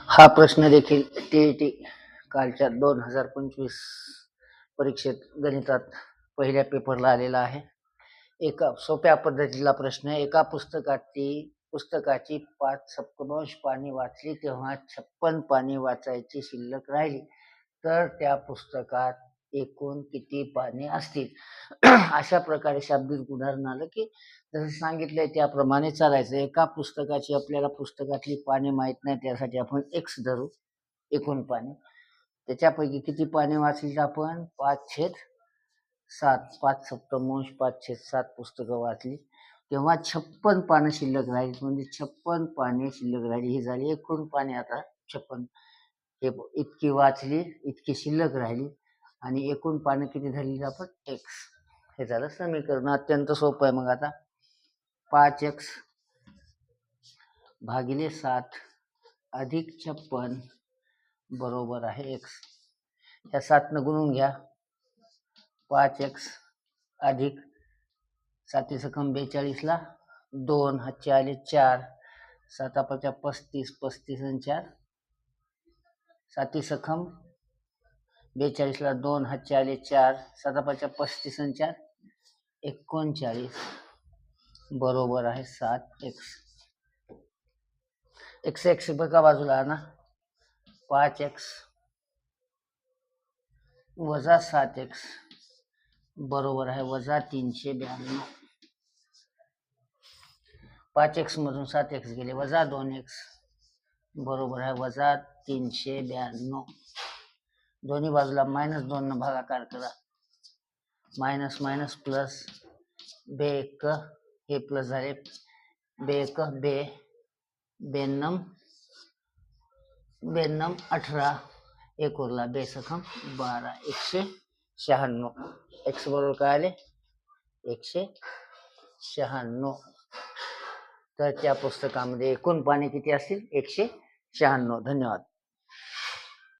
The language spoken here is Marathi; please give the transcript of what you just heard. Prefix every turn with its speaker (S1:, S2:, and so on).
S1: हा प्रश्न देखील टीईटी कालच्या 2025 परीक्षेत गणितात पहिल्या पेपरला आलेला आहे. एका सोप्या पद्धतीला प्रश्न आहे. एका पुस्तकाची 5 सप्तमांश पाने वाचली तेव्हा 56 पाने वाचायची शिल्लक राहिली तर त्या पुस्तकात एकूण किती पाने असतील. अशा प्रकारे शाब्दिक उदाहरण आलं की जसं सांगितलंय त्याप्रमाणे चालायचं. एका पुस्तकाची आपल्याला पुस्तकातली पाने माहित नाही, त्यासाठी आपण x धरू एकूण पाने. त्याच्यापैकी किती पाने वाचली आपण 5/7. 5 सप्तमांश 5/7 पुस्तकं वाचली तेव्हा 56 पानं शिल्लक राहिली. म्हणजे 56 पाने शिल्लक राहिली. ही झाली एकूण पाने. आता 56 हे इतकी वाचली, इतकी शिल्लक राहिली आणि एकूण पानं किती झाली आपण x. हे झालं समीकरण. अत्यंत सोपं आहे. मग आता 5x भागिले 7 अधिक 56 बरोबर आहे x. या 7 न गुणून घ्या. 5x अधिक 7 सकम 42 ला 2 हातचे आले 4 7 5 35 35 आणि 4 7 सकम 42 ला 2 हातचे आले 4 7 5 35 आणि 4 39 बरोबर आहे 7x. x बघा बाजूला ना. 5x वजा 7x बरोबर आहे वजा 392. 5x मधून 7x गेले वजा 2x बरोबर आहे वजा 392. दोन्ही बाजूला -2 न भागाकार करा. Minus minus plus. बे एक हे प्लस झाले. बे एक बे बेन्नम 18 एक उरला. बे सखम 12 196. x बरोबर काय आले 196. तर त्या पुस्तकामध्ये एकूण पाने किती असतील 196. धन्यवाद.